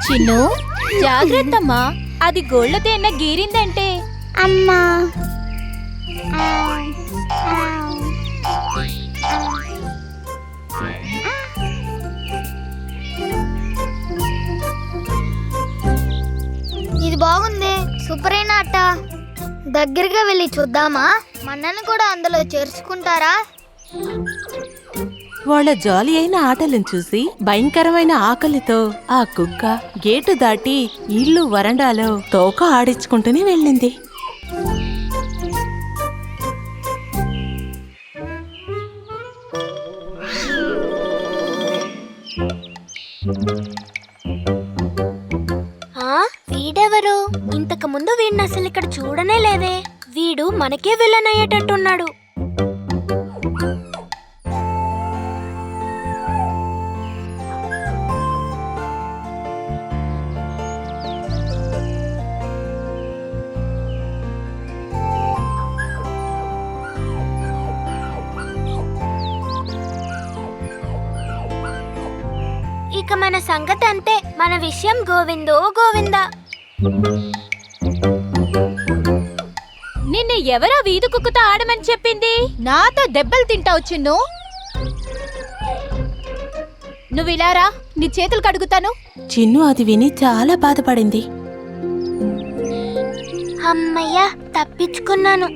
చిన్ను జాగ్రత్తమ్మా, అది గోళ్లతో ఎన్న గీరిందంటే. అమ్మా ఇది బాగుంది, సూపర్ అయిన ఆట. దగ్గరగా వెళ్ళి చూద్దామా? మన్నను కూడా అందులో చేర్చుకుంటారా? వాళ్ళ జాలి అయిన ఆటలను చూసి భయంకరమైన ఆకలితో ఆ కుక్క గేటు దాటి ఇల్లు వరండాలో తోక ఆడించుకుంటూనే వెళ్ళింది. వీడెవరు? ఇంతకు ముందు వీడిని అసలు ఇక్కడ చూడనే లేదే. వీడు మనకే విలన్ అయ్యేటట్టున్నాడు. ఇక మన సంగతి అంతే. మన విషయం గోవిందో గోవిందా. నిన్ను ఎవరా వీధి కుక్కతో ఆడమని చెప్పింది? నాతో దెబ్బలు తింటావు చిన్ను. నువ్వు ఇలారా, నీ చేతులు కడుగుతాను. చిన్ను అది విని చాలా బాధపడింది. అమ్మయ్యా, తప్పించుకున్నాను.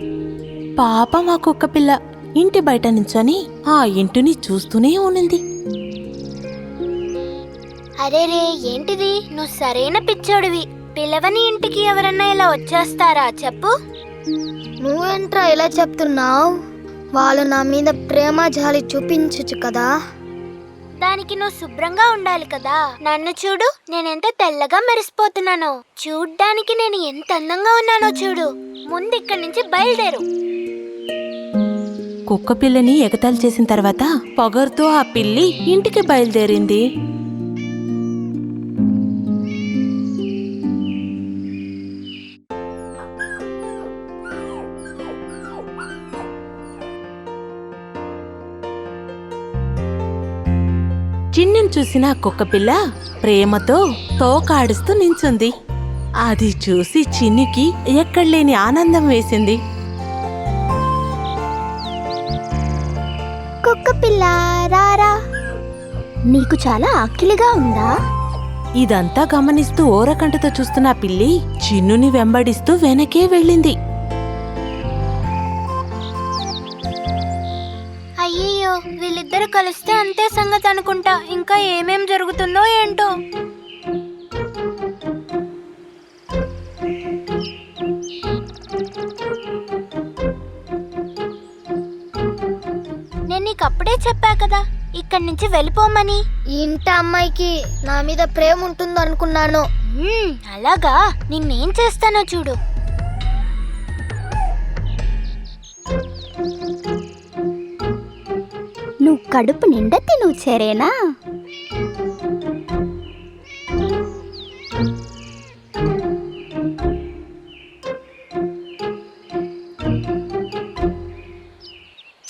పాపం ఆ కుక్క పిల్ల ఇంటి బయట నించొని ఆ ఇంటిని చూస్తూనే ఉన్నింది. అరేరే, ఏంటిది? నువ్వు సరైన పిచ్చోడివి. పిలవని ఇంటికి ఎవరన్నా ఇలా వచ్చేస్తారా చెప్పు? నువ్వేంట్రా ఇలా చెప్తున్నావు? వాళ్ళు నా మీద ప్రేమ జాలి చూపించచ్చు కదా. దానికి నువ్వు శుభ్రంగా ఉండాలి కదా. నన్ను చూడు, నేనెంత తెల్లగా మెరిసిపోతున్నానో. చూడ్డానికి నేను ఎంత అందంగా ఉన్నానో చూడు. ముందు ఇక్కడి నుంచి బయలుదేరు. కుక్క పిల్లని ఎగతాళి చేసిన తర్వాత పొగరుతో ఆ పిల్లి ఇంటికి బయలుదేరింది. చిన్నుని చూసిన కుక్కపిల్ల ప్రేమతో తోకాడుస్తూ నించుంది. అది చూసి చిన్నుకి ఎక్కడలేని ఆనందం వేసింది. కుక్కపిల్ల రారా, నీకు చాలా ఆకలిగా ఉందా? ఇదంతా గమనిస్తూ ఓరకంటతో చూస్తున్న పిల్లి చిన్నుని వెంబడిస్తూ వెనకే వెళ్ళింది. అయ్యయ్యో, వీళ్ళిద్దరు కలిస్తే అంతే సంగతి అనుకుంటా. ఇంకా ఏమేం జరుగుతుందో ఏంటో. నేను నీకప్పుడే చెప్పా కదా ఇక్కడి నుంచి వెళ్ళిపోమని. ఇంటి అమ్మాయికి నా మీద ప్రేమ ఉంటుంది అనుకున్నాను. అలాగా, నిన్నేం చేస్తానో చూడు. నువ్వు కడుపు నిండా తిను సరేనా?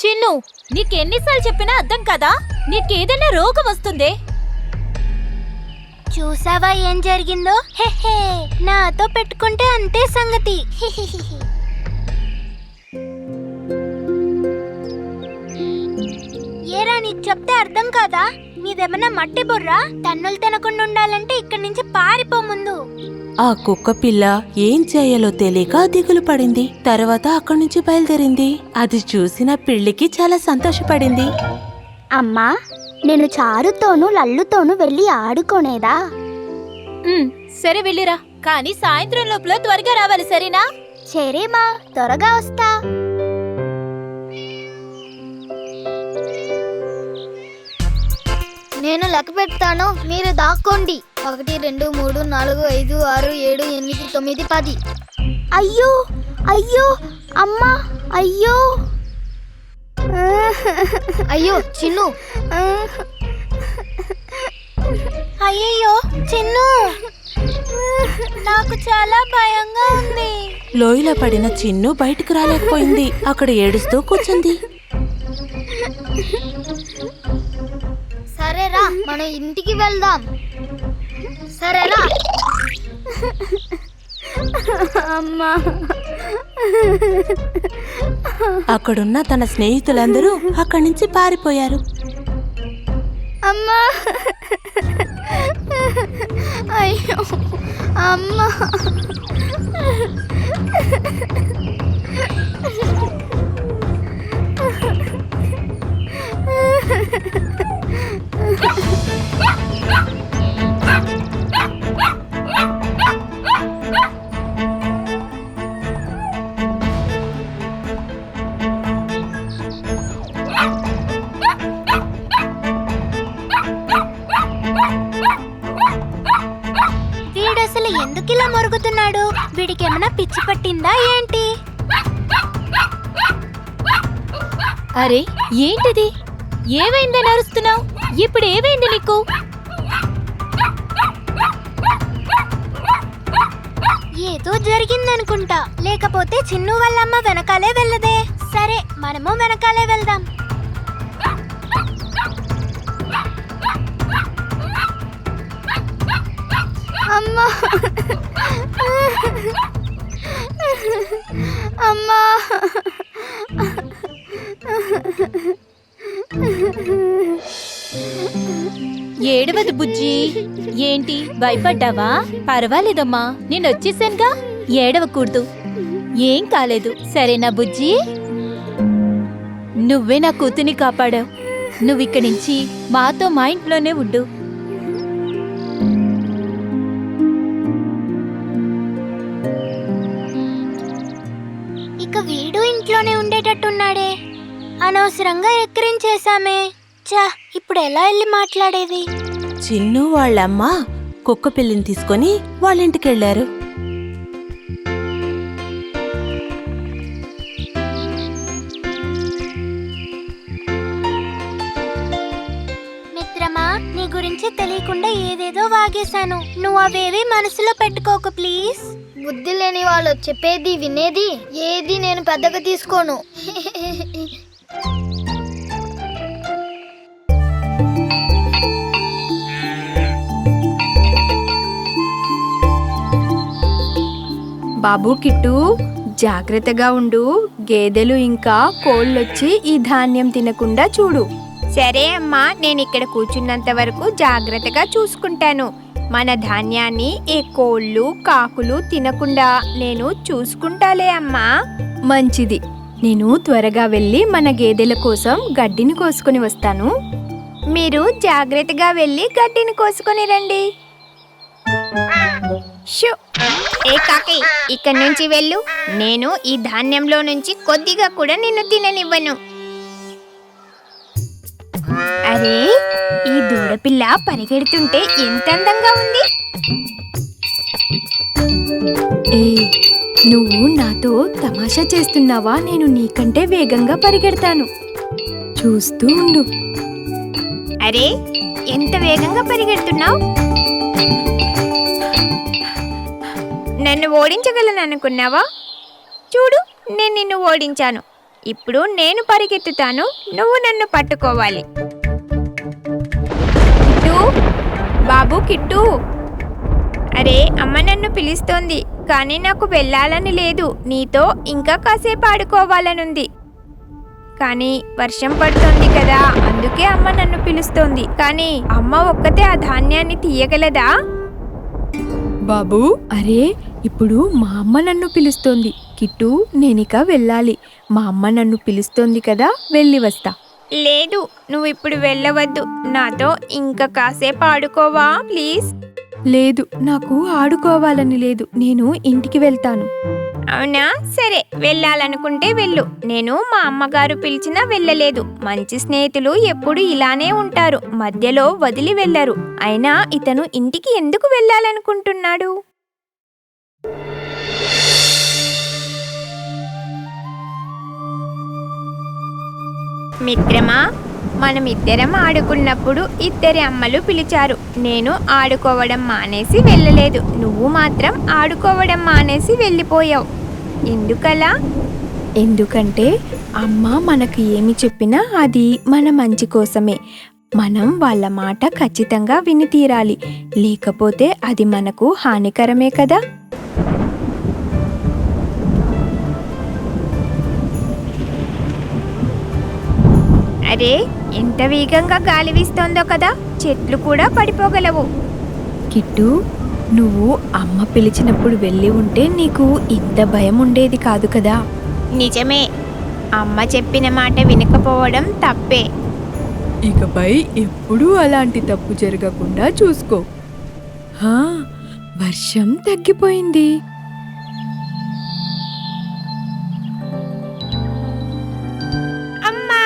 చిన్ను, నీకెన్నిసార్లు చెప్పినా అర్థం కదా? నీకేదైనా రోగం వస్తుందే. చూసావా ఏం జరిగిందో? హెహే, నాతో పెట్టుకుంటే అంతే సంగతి. ఏరా, నీకు చెప్తే అర్థం కాదా? నీదేమన్నా మట్టి బుర్రా? తన్నులు తినకుండా ఉండాలంటే ఇక్కడి నుంచి పారిపో ముందు. ఆ కుక్క పిల్ల ఏం చేయాలో తెలియక దిగులు పడింది. తర్వాత అక్కడి నుంచి బయలుదేరింది. అది చూసిన పిల్లికి చాలా సంతోషపడింది. అమ్మా, నేను చారుతోనూ లల్లుతోనూ వెళ్ళి ఆడుకోనేదా? సరే వెళ్ళిరా, కానీ సాయంత్రం లోపల త్వరగా రావాలి సరేనా? సరేమా, త్వరగా వస్తా. నేను లెక్క పెడతాను, మీరు దాక్కోండి. 1 2 3 4 5 6 7 8 9 10. అయ్యో అయ్యో అమ్మా, అయ్యో అయ్యో చిన్ను. అయ్యయ్యో చిన్ను, నాకు చాలా భయంగా ఉంది. లోయలో పడిన చిన్ను బయటకు రాలేకపోయింది. అక్కడ ఏడుస్తూ కూర్చుంది. సరేరా, మనం ఇంటికి వెళ్దాం. సరేనా? అమ్మా. అక్కడున్న తన స్నేహితులందరూ అక్కడి నుంచి పారిపోయారు. అమ్మా. అయ్యో అమ్మా. వీడసలు ఎందుకు ఇలా మొరుగుతున్నాడు? వీడికేమైనా పిచ్చి పట్టిందా ఏంటి? అరే ఏంటిది? ఏమైందని అరుస్తున్నావు? ఇప్పుడు ఏమైంది నీకు? ఏదో జరిగిందనుకుంటా. లేకపోతే చిన్ను వాళ్ళమ్మ వెనకాలే వెళ్ళదే. సరే, మనము వెనకాలే వెళ్దాం. అమ్మా. అమ్మా. ఏడవదు బుజ్జి. ఏంటి భయపడ్డావా? పర్వాలేదమ్మా, నేను వచ్చేసానుగా. ఏడవకూడదు, ఏం కాలేదు. సరేనా బుజ్జి? నువ్వే నా కూతుని కాపాడావు. నువ్విక్కడి నుంచి మాతో మా ఇంట్లోనే ఉండు. ఇక వీడు ఇంట్లోనే ఉండేటట్టున్నాడే. అనవసరంగా ఎక్కిరించేశామే. చా, ఇప్పుడు ఎలా వెళ్ళి మాట్లాడేది? చిన్ను వాళ్ళమ్మ కుక్క పిల్లిని తీసుకొని వాళ్ళింటికెళ్లారు. మిత్రమా, నీ గురించి తెలియకుండా ఏదేదో వాగేశాను. నువ్వు అవేవి మనసులో పెట్టుకోకు ప్లీజ్. బుద్ధి లేని వాళ్ళు చెప్పేది వినేది ఏది నేను పెద్దగా తీసుకోను. బాబు కిట్టు, జాగ్రత్తగా ఉండు. గేదెలు ఇంకా కోళ్ళొచ్చి ఈ ధాన్యం తినకుండా చూడు. సరే అమ్మా, నేను ఇక్కడ కూర్చున్నంత వరకు జాగ్రత్తగా చూసుకుంటాను. మన ధాన్యాన్ని ఏ కోళ్ళు కాకులు తినకుండా నేను చూసుకుంటాలే అమ్మా. మంచిది. నేను త్వరగా వెళ్ళి మన గేదెల కోసం గడ్డిని కోసుకొని వస్తాను. మీరు జాగ్రత్తగా వెళ్ళి గడ్డిని కోసుకొని రండి. షూ, ఏ కాకి, ఇక్కడి నుంచి వెళ్ళు. నేను ఈ ధాన్యంలో నుంచి కొద్దిగా కూడా నిన్ను తిననివ్వను. అరే, ఈ దూడపిల్ల పరిగెడుతుంటే ఎంత అందంగా ఉంది. ఏ, నువ్వు నాతో తమాషా చేస్తున్నావా? నేను నీకంటే వేగంగా పరిగెడతాను. చూస్తూ ఉండు. అరే, ఎంత వేగంగా పరిగెడుతున్నావు? నన్ను ఓడించగలను అనుకున్నావా? చూడు, నేను నిన్ను ఓడించాను. ఇప్పుడు నేను పరిగెత్తుతాను, నువ్వు నన్ను పట్టుకోవాలి. కిట్టు, బాబు కిట్టు. అరే, అమ్మ నన్ను పిలుస్తోంది, కానీ నాకు వెళ్ళాలని లేదు. నీతో ఇంకా కాసేపు ఆడుకోవాలనుంది. కానీ వర్షం పడుతోంది కదా, అందుకే అమ్మ నన్ను పిలుస్తోంది. కానీ అమ్మ ఒక్కతే ఆ ధాన్యాన్ని తీయగలదా? బాబు, అరే, ఇప్పుడు మా అమ్మ నన్ను పిలుస్తోంది. కిట్టు, నేనిక వెళ్ళాలి. మా అమ్మ నన్ను పిలుస్తోంది కదా, వెళ్ళి వస్తా. లేదు, నువ్వు ఇప్పుడు వెళ్ళవద్దు. నాతో ఇంకా కాసేపు ఆడుకోవా ప్లీజ్? లేదు, నాకు ఆడుకోవాలని లేదు. నేను ఇంటికి వెళ్తాను. అవునా, సరే, వెళ్ళాలనుకుంటే వెళ్ళు. నేను మా అమ్మగారు పిలిచినా వెళ్ళలేదు. మంచి స్నేహితులు ఎప్పుడు ఇలానే ఉంటారు, మధ్యలో వదిలి వెళ్ళరు. అయినా ఇతను ఇంటికి ఎందుకు వెళ్ళాలనుకుంటున్నాడు? మిత్రమా, మనమిద్దరం ఆడుకున్నప్పుడు ఇద్దరి అమ్మలు పిలిచారు. నేను ఆడుకోవడం మానేసి వెళ్ళలేదు. నువ్వు మాత్రం ఆడుకోవడం మానేసి వెళ్ళిపోయావు. ఎందుకలా? ఎందుకంటే అమ్మ మనకు ఏమి చెప్పినా అది మన మంచి కోసమే. మనం వాళ్ళ మాట ఖచ్చితంగా విని తీరాలి, లేకపోతే అది మనకు హానికరమే కదా. అరే, ఎంత వేగంగా గాలి వీస్తోందో కదా, చెట్లు కూడా పడిపోగలవు. కిట్టు, నువ్వు అమ్మ పిలిచినప్పుడు వెళ్ళి ఉంటే నీకు ఇంత భయం ఉండేది కాదు కదా. నిజమే, అమ్మ చెప్పిన మాట వినకపోవడం తప్పే. ఇకపై ఎప్పుడూ అలాంటి తప్పు జరగకుండా చూసుకో. వర్షం తగ్గిపోయింది. అమ్మా,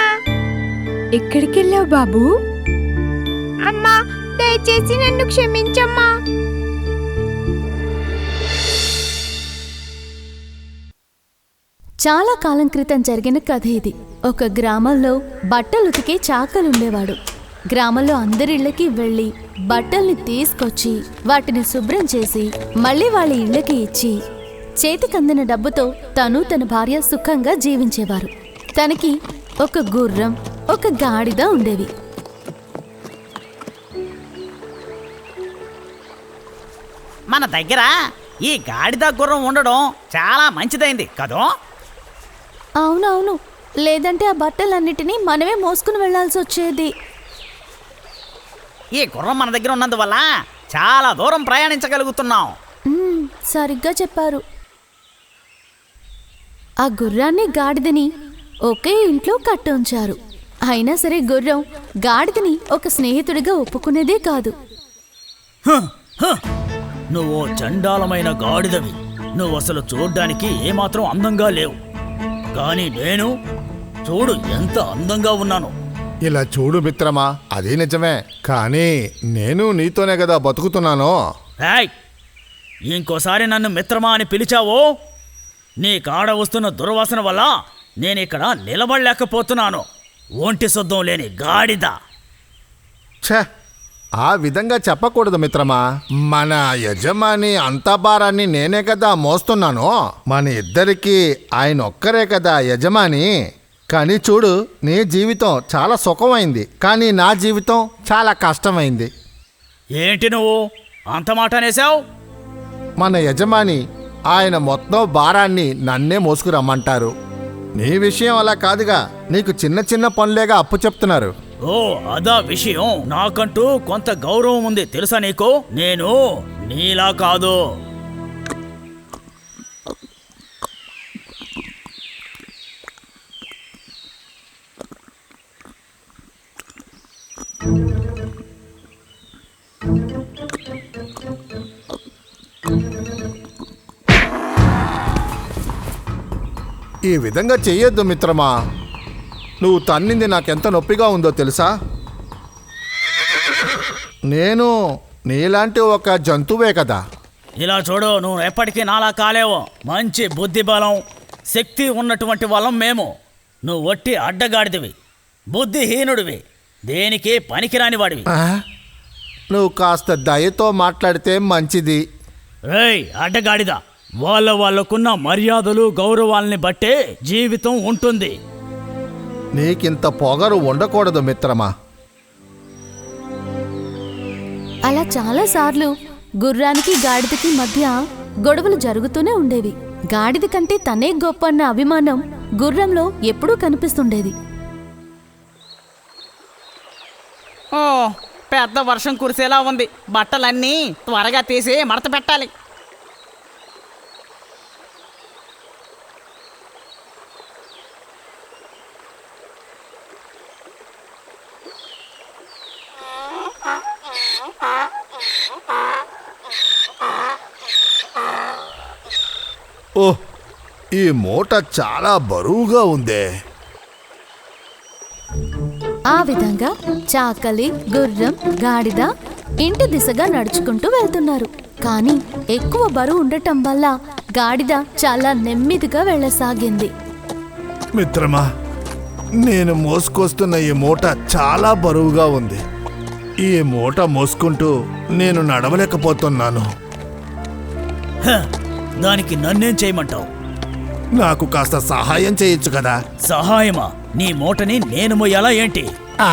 ఎక్కడికెళ్ళావు బాబు? అమ్మా, దయచేసి నన్ను క్షమించమ్మా. చాలా కాలం క్రితం జరిగిన కథ ఇది. ఒక గ్రామంలో బట్టలు ఉతికే చాకలుండేవాడు. గ్రామంలో అందరిళ్ళకి వెళ్ళి బట్టల్ని తీసుకొచ్చి వాటిని శుభ్రం చేసి మళ్ళీ వాళ్ళ ఇళ్ళకి ఇచ్చి చేతికందిన డబ్బుతో తను తన భార్య సుఖంగా జీవించేవారు. తనకి ఒక గుర్రం, ఒక గాడిద ఉండేవి. మన దగ్గర ఈ గాడిద గుర్రం ఉండడం చాలా మంచిదైంది కదో. అవునవును, లేదంటే ఆ బట్టలన్నిటినీ మనమే మోసుకుని వెళ్లాల్సి వచ్చేది. ఈ గుర్రం మన దగ్గర ఉన్నందువల్ల చాలా దూరం ప్రయాణించగలుగుతున్నాం. సరిగ్గా చెప్పారు. ఆ గుర్రాన్ని గాడిదని ఒకే ఇంట్లో కట్టుంచారు. అయినా సరే గుర్రం గాడిదని ఒక స్నేహితుడిగా ఒప్పుకునేదే కాదు. నువ్వు చండాలమైన గాడిదవి. నువ్వు అసలు చూడ్డానికి ఏమాత్రం అందంగా లేవు, కానీ నేను చూడు ఎంత అందంగా ఉన్నాను. ఇలా చూడు మిత్రమా, అది నిజమే, కానీ నేను నీతోనే కదా బతుకుతున్నాను. ఏయ్, ఇంకోసారి నన్ను మిత్రమా అని పిలిచావో నీ కాడ వస్తున్న దుర్వాసన వల్ల నేనిక్కడ నిలబడలేకపోతున్నాను. ఒంటి శుద్ధం లేని గాడిద. ఛే, ఆ విధంగా చెప్పకూడదు మిత్రమా. మన యజమాని అంత భారాన్ని నేనే కదా మోస్తున్నాను. మన ఇద్దరికి ఆయన ఒక్కరే కదా యజమాని. కానీ చూడు, నీ జీవితం చాలా సుఖమైంది, కానీ నా జీవితం చాలా కష్టమైంది. ఏంటి నువ్వు అంత మాట అనేసావు? మన యజమాని ఆయన మొత్తం భారాన్ని నన్నే మోసుకురమ్మంటారు. నీ విషయం అలా కాదుగా, నీకు చిన్న చిన్న పనులేగా అప్పు చెప్తున్నారు. ఓ, అదా విషయం. నాకంటూ కొంత గౌరవం ఉంది తెలుసా నీకు? నేను నీలా కాదు. ఈ విధంగా చెయ్యొద్దు మిత్రమా. నువ్వు తన్నింది నాకెంత నొప్పిగా ఉందో తెలుసా? నేను నీలాంటి ఒక జంతువే కదా. ఇలా చూడు, నువ్వు ఎప్పటికీ నాలా కాలేవు. మంచి బుద్ధి బలం శక్తి ఉన్నటువంటి వాళ్ళం మేము. నువ్వు ఒట్టి అడ్డగాడిదివి, బుద్ధిహీనుడివి, దేనికి పనికిరాని వాడివి. ఆ? నువ్వు కాస్త దయతో మాట్లాడితే మంచిది. రేయ్ అడ్డగాడిద, వాళ్ళకున్న మర్యాదలు గౌరవాల్ని బట్టే జీవితం ఉంటుంది. నీకింత పొగరు ఉండకూడదు మిత్రమా. అలా చాలాసార్లు గుర్రానికి గాడిదకి మధ్య గొడవలు జరుగుతూనే ఉండేవి. గాడిద కంటే తనే గొప్ప అన్న అభిమానం గుర్రంలో ఎప్పుడూ కనిపిస్తుండేది. ఓ, పెద్ద వర్షం కురిసేలా ఉంది. బట్టలన్నీ త్వరగా తీసి మడత పెట్టాలి. ఓహ్, ఈ మూట చాలా బరువుగా ఉందే. ఆ విధంగా చాకలి, గుర్రం, గాడిద ఇంటి దిశగా నడుచుకుంటూ వెళ్తున్నారు. కానీ ఎక్కువ బరువు ఉండటం వల్ల గాడిద చాలా నెమ్మదిగా వెళ్ళసాగింది. మిత్రమా, నేను మోసుకొస్తున్న ఈ మూట చాలా బరువుగా ఉంది. ఈ మూట మోసుకుంటూ నేను నడవలేకపోతున్నాను. దానికి నన్నేం చేయమంటావు? నాకు కాస్త సహాయం చేయొచ్చు కదా. సహాయమా? నీ మూటని నేను మొయ్యాలా ఏంటి? ఆ,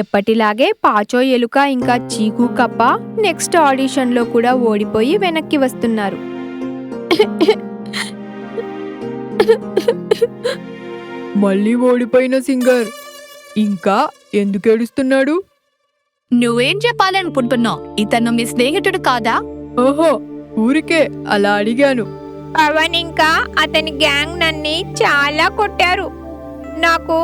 ఎప్పటిలాగే పాచో ఎలుక ఇంకా చీకు కప్ప నెక్స్ట్ ఆడిషన్లో కూడా ఓడిపోయి వెనక్కి వస్తున్నారు. మళ్ళీ ఓడిపోయిన సింగర్ ఇంకా ఎందుకు ఏడుస్తున్నాడు? నువ్వేం చెప్పాలనుకుంటున్నావు? ఇతను మీ స్నేహితుడు కాదా? ఓహో, ఊరికే అలా అడిగాను. పవన్ ఇంకా అతని గ్యాంగ్ నన్ని చాలా కొట్టారు. నాకు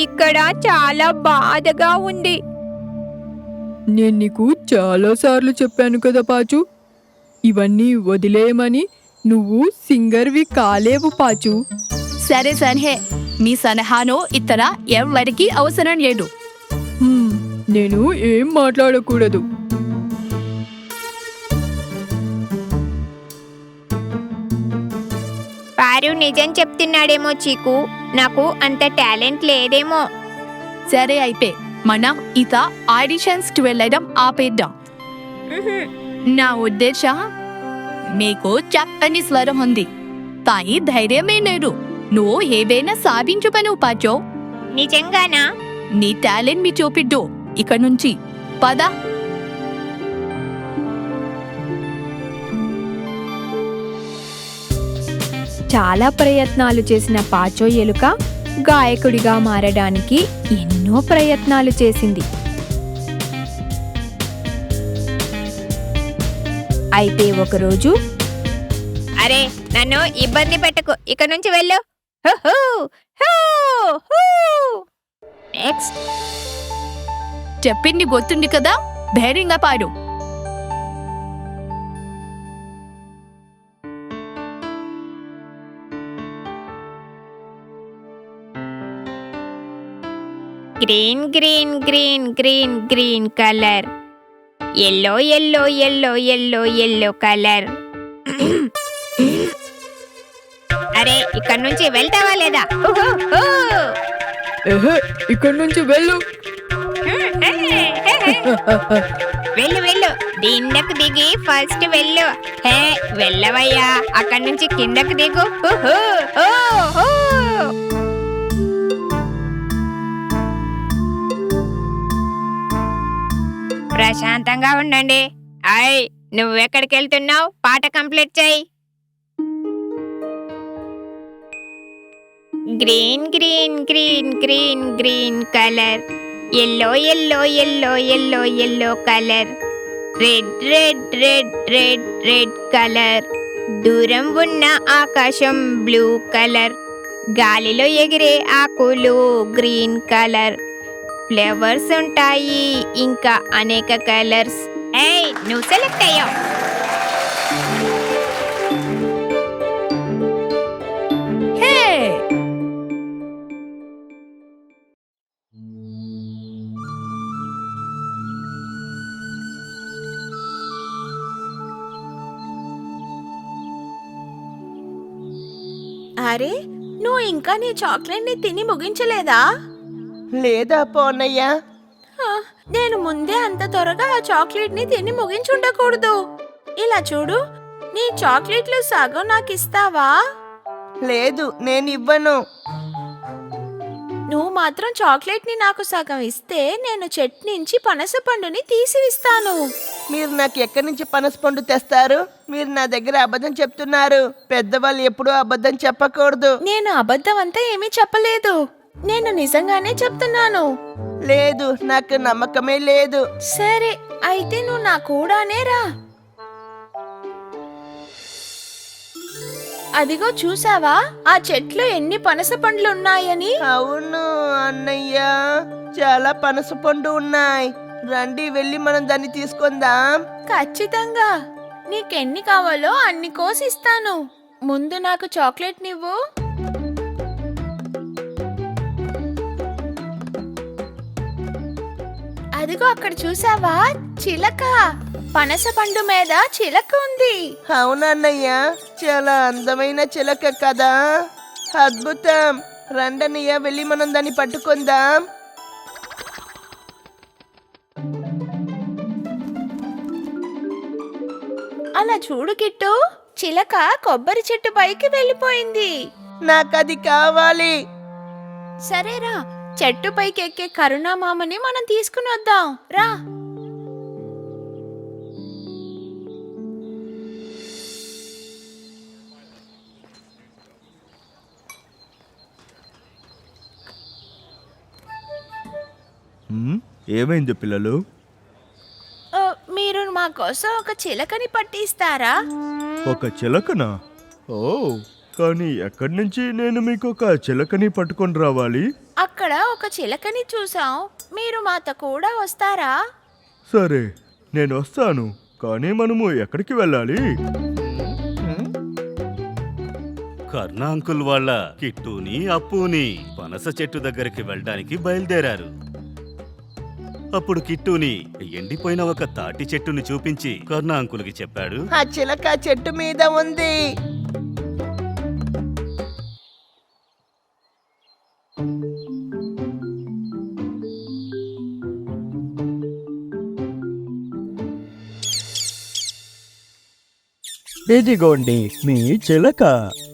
ఇక్కడ చాలా బాధగా ఉంది. నేను నీకు చాలాసార్లు చెప్పాను కదా పాచు, ఇవన్నీ వదిలేయమని. నువ్వు సింగర్వి కాలేవు పాచు. సరే సరే, మీ సలహాను ఇతర ఎవరికి అవసరం లేదు. నేను ఏం మాట్లాడకూడదు. పారు నిజం చెప్తున్నాడేమో చీకు, నాకు అంత టాలెంట్ లేదేమో. సరే అయితే మనం ఇక ఆడిషన్స్ వెళ్ళడం ఆపేద్దాం. నా ఉద్దేశం, మీకు చక్కని స్వరం ఉంది, కానీ ధైర్యమే లేదు. నువ్వు ఏదైనా సాధించమను పాచో. నిజంగానా? నీ టాలెంట్ మీ చూపిద్దు. ఇక నుంచి పద. చాలా ప్రయత్నాలు చేసిన పాచో ఎలుక గాయకుడిగా మారడానికి ఎన్నో ప్రయత్నాలు చేసింది. అయితే ఒకరోజు, అరే నన్ను ఇబ్బంది పెట్టకు, ఇక నుంచి వెళ్ళు. నెక్స్ట్. చెప్పింది గుర్తుంది కదా, ధైర్యంగా పాడు. Green green green green green colour, yellow yellow yellow yellow yellow colour. అరే ఇక్కడ నుంచి వెళ్తావా లేదా? ఇక్కడి నుంచి వెళ్ళు. వెళ్ళు వెళ్ళు, కిందకు దిగి ఫస్ట్ వెళ్ళు. హే వెళ్ళవయ్యా, అక్కడి నుంచి కిందకు దిగు. ప్రశాంతంగా ఉండండి. అయ్ నువ్వెక్కడికి వెళ్తున్నావు? పాట కంప్లీట్ చేయి. Green green green green green colour, yellow yellow yellow yellow yellow colour, red red red red red colour, దూరం ఉన్న ఆకాశం బ్లూ కలర్, గాలిలో ఎగిరే ఆకులు గ్రీన్ కలర్, ఫ్లవర్స్ ఉంటాయి ఇంకా అనేక కలర్స్. ఏయ్ నువ్వు సెలెక్ట్ అయ్యావు. హే, అరే నువ్వు ఇంకా నీ చాక్లెట్ ని తిని ముగించలేదా? లేదా పోనయ్యా, నేను ముందే అంత త్వరగా ఆ చాక్లెట్ ని తిని ముగించుండకూడదు. ఇలా చూడు, నీ చాక్లెట్లు సగం నాకు ఇస్తావా? లేదు నేను ఇవ్వను. నువ్వు మాత్రం చాక్లెట్ ని నాకు సగం ఇస్తే నేను చెట్టు నుంచి పనస పండుని తీసివిస్తాను. మీరు నాకు ఎక్కడి నుంచి పనసపండు తెస్తారు? మీరు నా దగ్గర అబద్ధం చెప్తున్నారు. పెద్దవాళ్ళు ఎప్పుడూ అబద్ధం చెప్పకూడదు. నేను అబద్ధం అంతా ఏమీ చెప్పలేదు, నేను నిజంగానే చెప్తున్నాను. లేదు, నాకు నమ్మకమే లేదు. సరే అయితే నువ్వు నా కూడానే రా. అదిగో చూసావా ఆ చెట్లు ఎన్ని పనస పండ్లు ఉన్నాయని? అవును అన్నయ్య, చాలా పనసపండు ఉన్నాయి. రండి వెళ్ళి మనం దాన్ని తీసుకుందాం. ఖచ్చితంగా, నీకెన్ని కావాలో అన్ని కోసిస్తాను. ముందు నాకు చాక్లెట్ నివ్వు. అదిగో అక్కడ చూసావా చిలక, పనస పండు మీద చిలక ఉంది. అవునన్నయ్య, చాలా అందమైన చిలక కదా. అద్భుతం. రండన్నయ్య వెళ్ళి మనం దాన్ని పట్టుకుందాం. అలా చూడు కిట్టు, చిలక కొబ్బరి చెట్టు పైకి వెళ్ళిపోయింది. నాకది కావాలి. సరేరా, చెట్టు పైకి ఎక్కే కరుణామామని మనం తీసుకుని వద్దాం రా. ఏమైంది పిల్లలు? మీరు మా కోసం ఒక చిలకని పట్టిస్తారా? ఒక చిలకనా? ఓ, కానీ ఎక్కడి నుంచి నేను మీకు ఒక చిలకని పట్టుకొని రావాలి? అక్కడ ఒక చిలకని చూసాం, మీరు మాతో కూడా వస్తారా? సరే, నేను వస్తాను. కానీ మనము ఎక్కడికి వెళ్ళాలి? కర్ణ అంకుల్ వాళ్ళ కిట్టుని అప్పుని పనస చెట్టు దగ్గరికి వెళ్ళడానికి బయలుదేరారు. అప్పుడు కిట్టుని ఎండిపోయిన ఒక తాటి చెట్టుని చూపించి కర్ణ అంకుల్కి చెప్పాడు, ఆ చిలక చెట్టు మీద ఉంది. ఇదిగోండి మీ చిలక.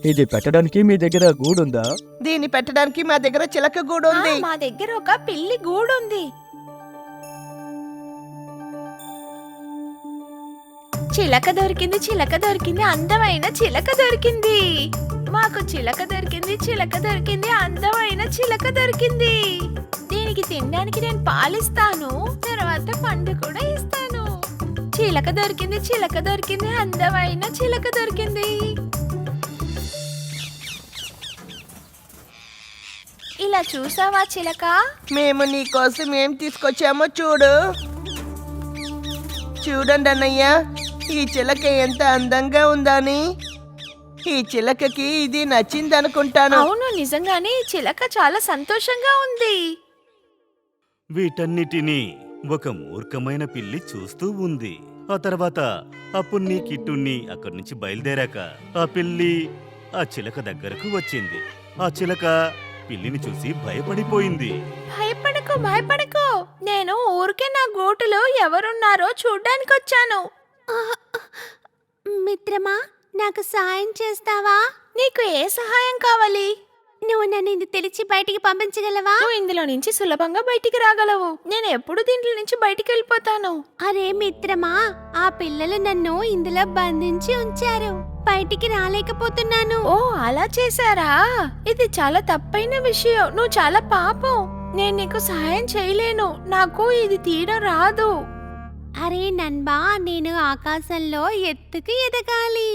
ఇది పెట్టడానికి మీ దగ్గర గూడుందా? దీన్ని పెట్టడానికి మా దగ్గర చిలక గూడు ఉంది. మా దగ్గర ఒక పిల్లి గూడుంది. చిలక దొరికింది, చిలక దొరికింది, అందమైన చిలక దొరికింది. మాకు చిలక దొరికింది, చిలక దొరికింది, అందమైన చిలక దొరికింది. దీనికి తినడానికి నేను పాలిస్తాను, తర్వాత పండు కూడా ఇస్తాను. చిలక దొరికింది, చిలక దొరికింది, అందమైన చిలక దొరికింది. ఇలా చూసావా చిలక? మేము నీ కోసం ఏం తీసుకొచ్చామో చూడు. చూడండి అన్నయ్య, ఈ చిలక ఎంత అందంగా ఉందని. ఈ చిలకకి ఇది నచ్చింది అనుకుంటాను. అవును, నిజంగానే ఈ చిలక చాలా సంతోషంగా ఉంది. వీటన్నిటినీ ఒక మూర్ఖమైన పిల్లి చూస్తూ ఉంది. ఆ తర్వాత అప్పుని కిట్టుని అక్కడి నుంచి బయలుదేరాక ఆ పిల్లి ఆ చిలక దగ్గరకు వచ్చింది. ఆ చిలక పిల్లిని చూసి భయపడిపోయింది. భయపడకు, భయపడకు, నేను ఊరికే నా గూటులో ఎవరున్నారో చూడ్డానికి వచ్చాను. మిత్రమా, నాకు సాయం చేస్తావా? నీకు ఏ సహాయం కావాలి? నువ్వు నన్ను ఇది తెలిసి బయటికి పంపించగలవా? నువ్వు ఇందులో నుంచి సులభంగా బయటికి రాగలవు. నేను ఎప్పుడు దీంట్లో నుంచి బయటికి వెళ్ళిపోతాను. అరే మిత్రమా, ఆ పిల్లలు నన్ను ఇందులో బంధించి ఉంచారు. బయటికి రాలేకపోతున్నాను. ఓ, అలా చేశారా? ఇది చాలా తప్పైన విషయం. నువ్వు చాలా పాపం. నేను నీకు సహాయం చేయలేను. నాకు ఇది తీయడం రాదు. అరే నన్బా, నేను ఆకాశంలో ఎత్తుకు ఎదగాలి.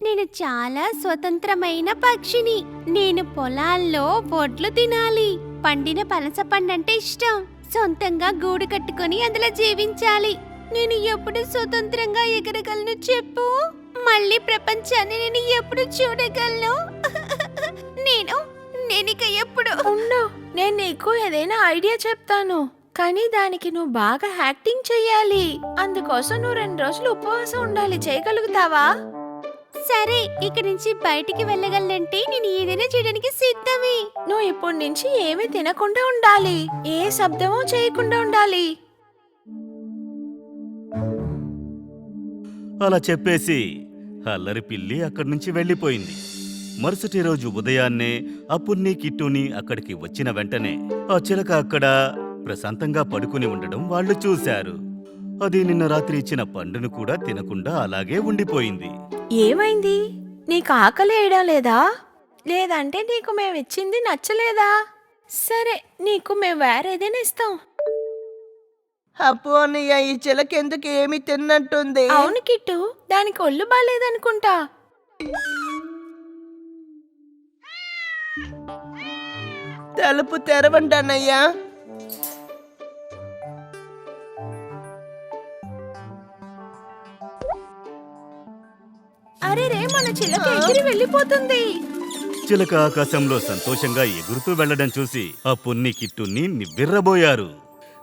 నేను చాలా స్వతంత్రమైన పక్షిని. నేను పొలాల్లో వడ్లు తినాలి. పండిన పనస పండంటే ఇష్టం. సొంతంగా గూడు కట్టుకొని అందులో జీవించాలి. నేను ఎప్పుడు స్వతంత్రంగా ఎగరగలను చెప్పు? మళ్ళీ ప్రపంచాన్ని నేను ఎప్పుడు చూడగలను? నేనిక ఎప్పుడు ఉండు, నేను నీకు ఏదైనా ఐడియా చెప్తాను. కానీ దానికి నువ్వు బాగా యాక్టింగ్ చెయ్యాలి. అందుకోసం నువ్వు 2 రోజులు ఉపవాసం ఉండాలి. చేయగలుగుతావా? సరే, ఇక్కడి నుంచి బయటికి వెళ్ళగలంటే నేను ఏదైనా చేయడానికి సిద్ధమే. నువ్వు ఇప్పటి నుంచి ఏమీ తినకుండా ఉండాలి. ఏ శబ్దమూ చేయకుండా ఉండాలి. అలా చెప్పేసి అల్లరి పిల్లి అక్కడి నుంచి వెళ్ళిపోయింది. మరుసటి రోజు ఉదయాన్నే అప్పుని కిట్టుని అక్కడికి వచ్చిన వెంటనే ఆ చిలక అక్కడ ప్రశాంతంగా పడుకుని ఉండడం వాళ్ళు చూశారు. అది నిన్న రాత్రి ఇచ్చిన పండును కూడా తినకుండా అలాగే ఉండిపోయింది. ఏమైంది? నీకు ఆకలి వేయడం లేదా? లేదంటే నీకు మేము ఇచ్చింది నచ్చలేదా? సరే, నీకు మేము వేరేదైనా ఇస్తాం. అప్పు అన్నయ్య, ఈ చిలక ఎందుకు ఏమి తిన్నట్టుంది? అవును కిట్టు, దానికి ఒళ్ళు బాలేదనుకుంటా. తలుపు తెరవండి అన్నయ్య. అరే రే, మన చిలక ఎగిరి వెళ్ళిపోతుంది. చిలక ఆకాశంలో సంతోషంగా ఎగురుతూ వెళ్లడం చూసి అప్పుని కిట్టుని నివ్వెర్రబోయారు.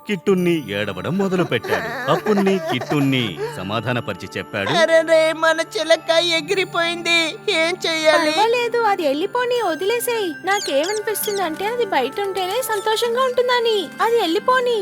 కిట్టుని ఏడవడం మొదలు పెట్టాడు. అప్పుని కిట్టుని సమాధానపరిచి చెప్పాడు, అరే, మన చిలక ఎగిరిపోయింది. ఏం చెయ్యాలి? లేదు, అది వెళ్ళిపోని, వదిలేసేయ్. నాకేమనిపిస్తుంది అంటే అది బయట ఉంటేనే సంతోషంగా ఉంటుందని. అది వెళ్ళిపోని.